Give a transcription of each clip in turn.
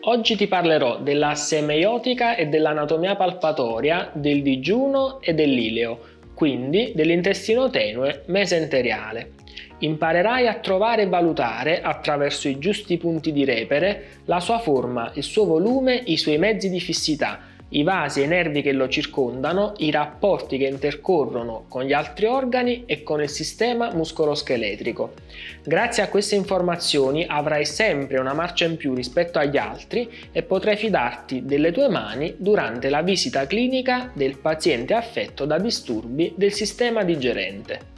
oggi ti parlerò della semeiotica e dell'anatomia palpatoria del digiuno e dell'ileo, quindi dell'intestino tenue mesenteriale. Imparerai a trovare e valutare, attraverso i giusti punti di repere, la sua forma, il suo volume, i suoi mezzi di fissità, i vasi e i nervi che lo circondano, i rapporti che intercorrono con gli altri organi e con il sistema muscoloscheletrico. Grazie a queste informazioni avrai sempre una marcia in più rispetto agli altri e potrai fidarti delle tue mani durante la visita clinica del paziente affetto da disturbi del sistema digerente.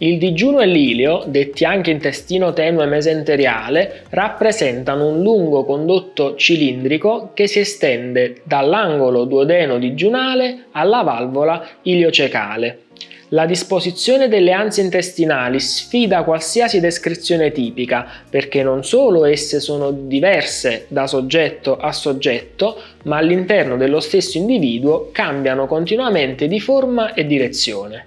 Il digiuno e l'ileo, detti anche intestino tenue mesenteriale, rappresentano un lungo condotto cilindrico che si estende dall'angolo duodeno-digiunale alla valvola iliocecale. La disposizione delle anse intestinali sfida qualsiasi descrizione tipica, perché non solo esse sono diverse da soggetto a soggetto, ma all'interno dello stesso individuo cambiano continuamente di forma e direzione.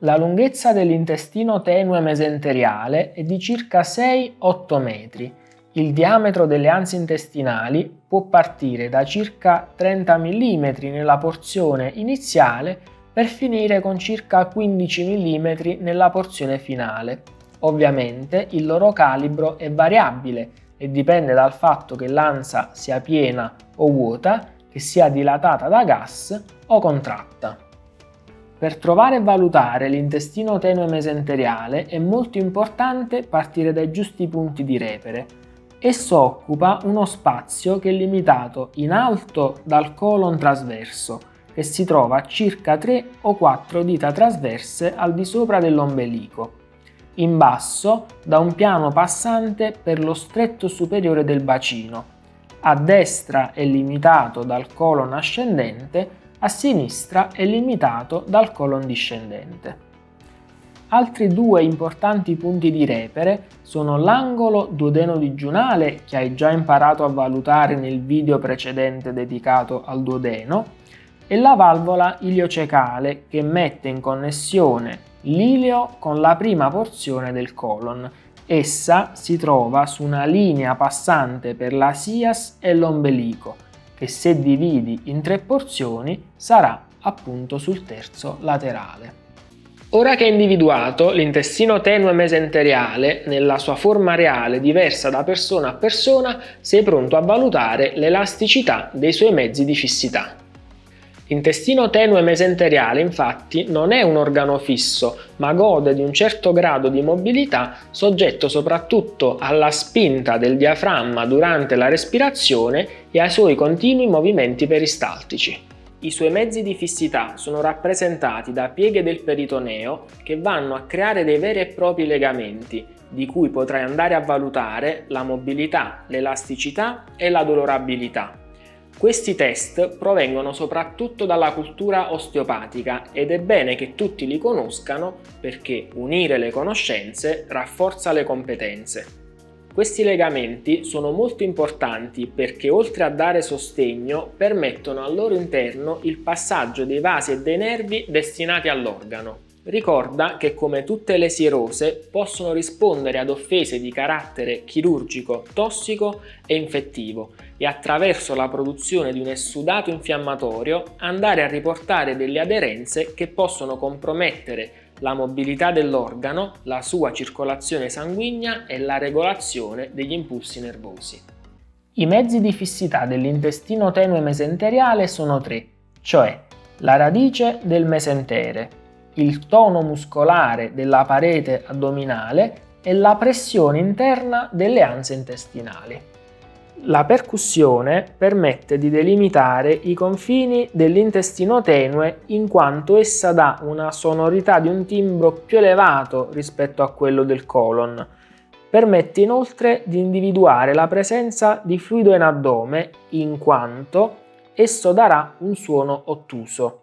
La lunghezza dell'intestino tenue mesenteriale è di circa 6-8 metri. Il diametro delle anse intestinali può partire da circa 30 mm nella porzione iniziale per finire con circa 15 mm nella porzione finale. Ovviamente il loro calibro è variabile e dipende dal fatto che l'ansa sia piena o vuota, che sia dilatata da gas o contratta. Per trovare e valutare l'intestino tenue mesenteriale è molto importante partire dai giusti punti di repere. Esso occupa uno spazio che è limitato in alto dal colon trasverso, che si trova a circa 3 o 4 dita trasverse al di sopra dell'ombelico. In basso da un piano passante per lo stretto superiore del bacino. A destra è limitato dal colon ascendente, a sinistra è limitato dal colon discendente. Altri due importanti punti di repere sono l'angolo duodeno-digiunale, che hai già imparato a valutare nel video precedente dedicato al duodeno, e la valvola iliocecale, che mette in connessione l'ileo con la prima porzione del colon. Essa si trova su una linea passante per la sias e l'ombelico, che se dividi in 3 porzioni sarà appunto sul terzo laterale. Ora che hai individuato l'intestino tenue mesenteriale nella sua forma reale diversa da persona a persona, sei pronto a valutare l'elasticità dei suoi mezzi di fissità. L'intestino tenue mesenteriale infatti non è un organo fisso, ma gode di un certo grado di mobilità, soggetto soprattutto alla spinta del diaframma durante la respirazione e ai suoi continui movimenti peristaltici. I suoi mezzi di fissità sono rappresentati da pieghe del peritoneo che vanno a creare dei veri e propri legamenti, di cui potrai andare a valutare la mobilità, l'elasticità e la dolorabilità. Questi test provengono soprattutto dalla cultura osteopatica ed è bene che tutti li conoscano perché unire le conoscenze rafforza le competenze. Questi legamenti sono molto importanti perché oltre a dare sostegno permettono al loro interno il passaggio dei vasi e dei nervi destinati all'organo. Ricorda che come tutte le sierose possono rispondere ad offese di carattere chirurgico, tossico e infettivo e attraverso la produzione di un essudato infiammatorio andare a riportare delle aderenze che possono compromettere la mobilità dell'organo, la sua circolazione sanguigna e la regolazione degli impulsi nervosi. I mezzi di fissità dell'intestino tenue mesenteriale sono 3, cioè la radice del mesentere, il tono muscolare della parete addominale e la pressione interna delle anse intestinali. La percussione permette di delimitare i confini dell'intestino tenue in quanto essa dà una sonorità di un timbro più elevato rispetto a quello del colon. Permette inoltre di individuare la presenza di fluido in addome in quanto esso darà un suono ottuso.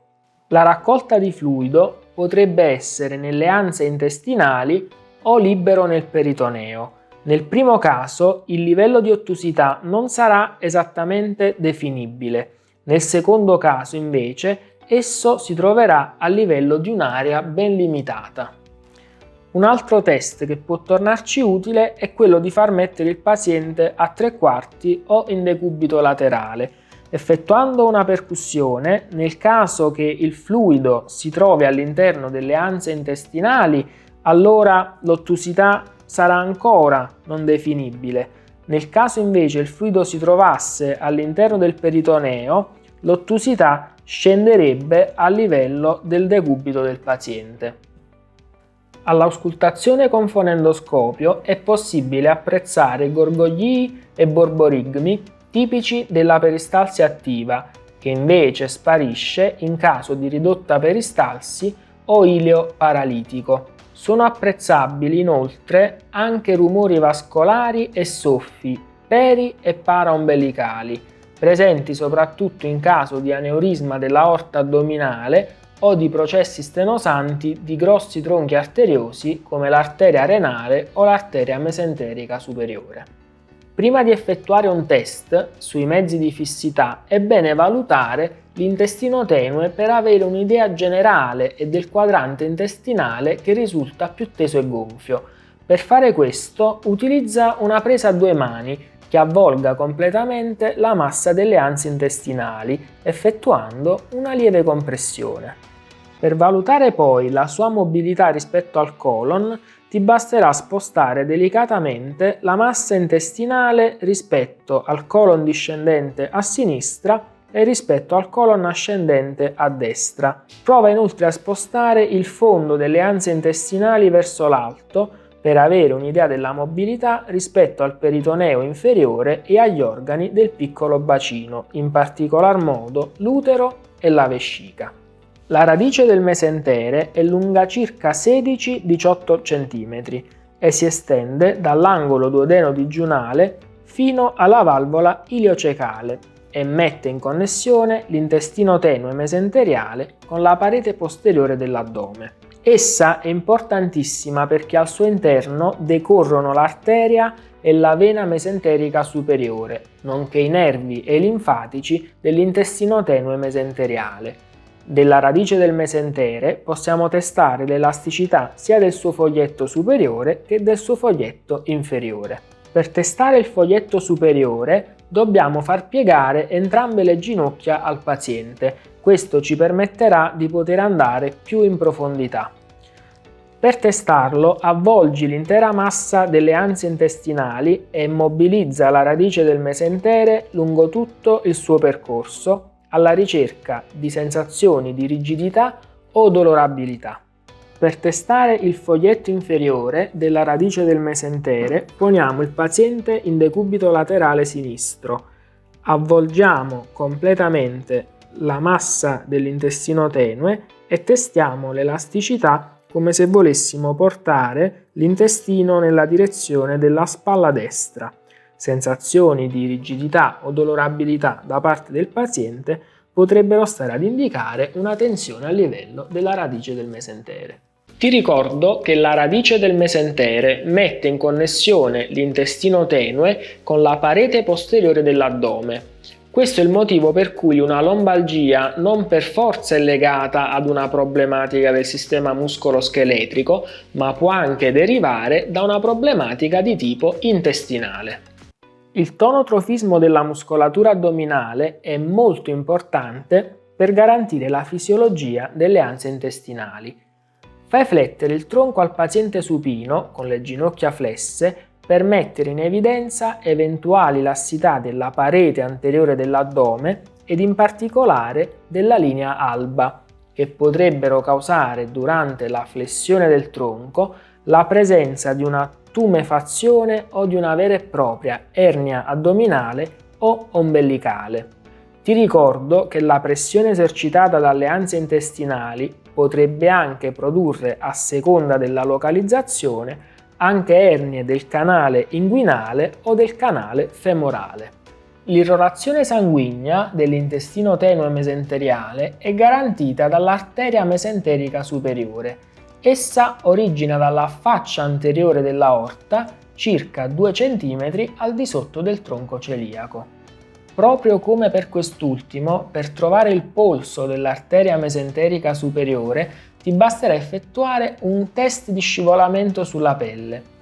La raccolta di fluido potrebbe essere nelle anse intestinali o libero nel peritoneo. Nel primo caso il livello di ottusità non sarà esattamente definibile, nel secondo caso invece esso si troverà a livello di un'area ben limitata. Un altro test che può tornarci utile è quello di far mettere il paziente a 3/4 o in decubito laterale. Effettuando una percussione, nel caso che il fluido si trovi all'interno delle anse intestinali, allora l'ottusità sarà ancora non definibile. Nel caso invece il fluido si trovasse all'interno del peritoneo, l'ottusità scenderebbe a livello del decubito del paziente. All'auscultazione con fonendoscopio è possibile apprezzare gorgoglii e borborigmi tipici della peristalsi attiva, che invece sparisce in caso di ridotta peristalsi o ileo paralitico. Sono apprezzabili inoltre anche rumori vascolari e soffi, peri e paraombelicali, presenti soprattutto in caso di aneurisma dell'aorta addominale o di processi stenosanti di grossi tronchi arteriosi come l'arteria renale o l'arteria mesenterica superiore. Prima di effettuare un test sui mezzi di fissità è bene valutare l'intestino tenue per avere un'idea generale e del quadrante intestinale che risulta più teso e gonfio. Per fare questo utilizza una presa a 2 mani che avvolga completamente la massa delle anse intestinali, effettuando una lieve compressione. Per valutare poi la sua mobilità rispetto al colon, ti basterà spostare delicatamente la massa intestinale rispetto al colon discendente a sinistra e rispetto al colon ascendente a destra. Prova inoltre a spostare il fondo delle anse intestinali verso l'alto per avere un'idea della mobilità rispetto al peritoneo inferiore e agli organi del piccolo bacino, in particolar modo l'utero e la vescica. La radice del mesentere è lunga circa 16-18 cm e si estende dall'angolo duodeno-digiunale fino alla valvola iliocecale e mette in connessione l'intestino tenue mesenteriale con la parete posteriore dell'addome. Essa è importantissima perché al suo interno decorrono l'arteria e la vena mesenterica superiore, nonché i nervi e i linfatici dell'intestino tenue mesenteriale. Della radice del mesentere possiamo testare l'elasticità sia del suo foglietto superiore che del suo foglietto inferiore. Per testare il foglietto superiore dobbiamo far piegare entrambe le ginocchia al paziente. Questo ci permetterà di poter andare più in profondità. Per testarlo avvolgi l'intera massa delle anse intestinali e mobilizza la radice del mesentere lungo tutto il suo percorso alla ricerca di sensazioni di rigidità o dolorabilità. Per testare il foglietto inferiore della radice del mesentere poniamo il paziente in decubito laterale sinistro, avvolgiamo completamente la massa dell'intestino tenue e testiamo l'elasticità come se volessimo portare l'intestino nella direzione della spalla destra. Sensazioni di rigidità o dolorabilità da parte del paziente potrebbero stare ad indicare una tensione a livello della radice del mesentere. Ti ricordo che la radice del mesentere mette in connessione l'intestino tenue con la parete posteriore dell'addome. Questo è il motivo per cui una lombalgia non per forza è legata ad una problematica del sistema muscolo-scheletrico, ma può anche derivare da una problematica di tipo intestinale. Il tonotrofismo della muscolatura addominale è molto importante per garantire la fisiologia delle anse intestinali. Fai flettere il tronco al paziente supino con le ginocchia flesse per mettere in evidenza eventuali lassità della parete anteriore dell'addome ed in particolare della linea alba, che potrebbero causare durante la flessione del tronco la presenza di una tumefazione o di una vera e propria ernia addominale o ombelicale. Ti ricordo che la pressione esercitata dalle anse intestinali potrebbe anche produrre, a seconda della localizzazione, anche ernie del canale inguinale o del canale femorale. L'irrorazione sanguigna dell'intestino tenue mesenteriale è garantita dall'arteria mesenterica superiore. Essa origina dalla faccia anteriore dell'aorta, circa 2 cm al di sotto del tronco celiaco. Proprio come per quest'ultimo, per trovare il polso dell'arteria mesenterica superiore ti basterà effettuare un test di scivolamento sulla pelle.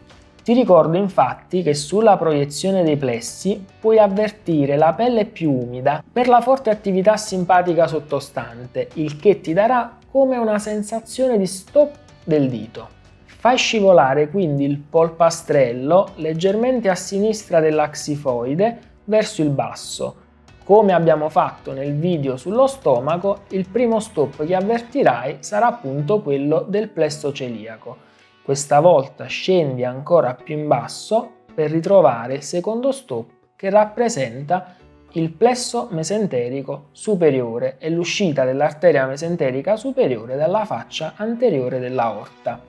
Ti ricordo infatti che sulla proiezione dei plessi puoi avvertire la pelle più umida per la forte attività simpatica sottostante, il che ti darà come una sensazione di stop del dito. Fai scivolare quindi il polpastrello leggermente a sinistra della xifoide verso il basso. Come abbiamo fatto nel video sullo stomaco, il primo stop che avvertirai sarà appunto quello del plesso celiaco. Questa volta scendi ancora più in basso per ritrovare il secondo stop che rappresenta il plesso mesenterico superiore e l'uscita dell'arteria mesenterica superiore dalla faccia anteriore dell'aorta.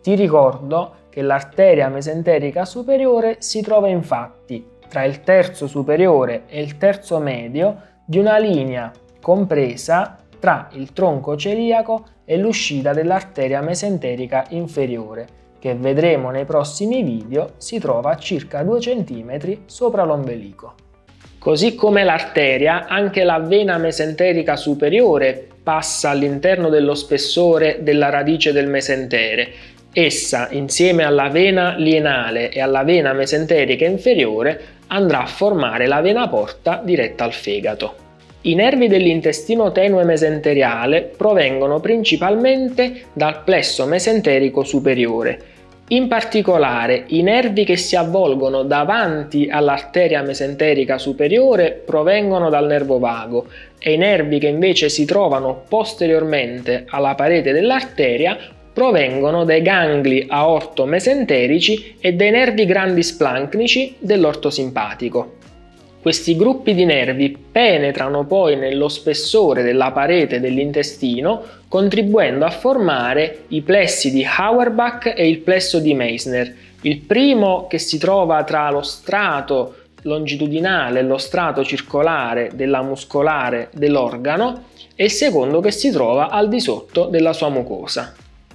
Ti ricordo che l'arteria mesenterica superiore si trova infatti tra il terzo superiore e il terzo medio di una linea compresa tra il tronco celiaco e l'uscita dell'arteria mesenterica inferiore, che vedremo nei prossimi video si trova a circa 2 cm sopra l'ombelico. Così come l'arteria, anche la vena mesenterica superiore passa all'interno dello spessore della radice del mesentere. Essa, insieme alla vena lienale e alla vena mesenterica inferiore, andrà a formare la vena porta diretta al fegato. I nervi dell'intestino tenue mesenteriale provengono principalmente dal plesso mesenterico superiore. In particolare, i nervi che si avvolgono davanti all'arteria mesenterica superiore provengono dal nervo vago e i nervi che invece si trovano posteriormente alla parete dell'arteria provengono dai gangli aorto-mesenterici e dai nervi grandi splancnici dell'orto simpatico. Questi gruppi di nervi penetrano poi nello spessore della parete dell'intestino, contribuendo a formare i plessi di Auerbach e il plesso di Meissner, il primo che si trova tra lo strato longitudinale e lo strato circolare della muscolare dell'organo e il secondo che si trova al di sotto della sua mucosa.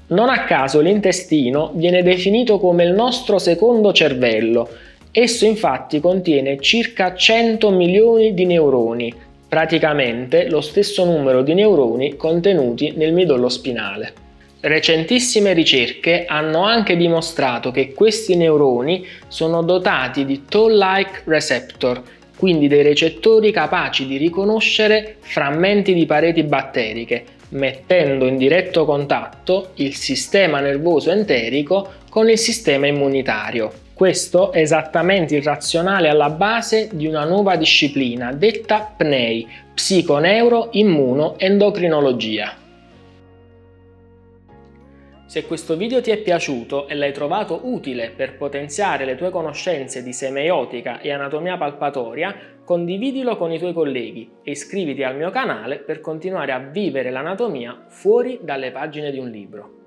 Non a caso l'intestino viene definito come il nostro secondo cervello. Esso infatti contiene circa 100 milioni di neuroni, praticamente lo stesso numero di neuroni contenuti nel midollo spinale. Recentissime ricerche hanno anche dimostrato che questi neuroni sono dotati di toll-like receptor, quindi dei recettori capaci di riconoscere frammenti di pareti batteriche, mettendo in diretto contatto il sistema nervoso enterico con il sistema immunitario. Questo è esattamente il razionale alla base di una nuova disciplina detta PNEI, psiconeuroimmunoendocrinologia. Se questo video ti è piaciuto e l'hai trovato utile per potenziare le tue conoscenze di semeiotica e anatomia palpatoria, condividilo con i tuoi colleghi e iscriviti al mio canale per continuare a vivere l'anatomia fuori dalle pagine di un libro.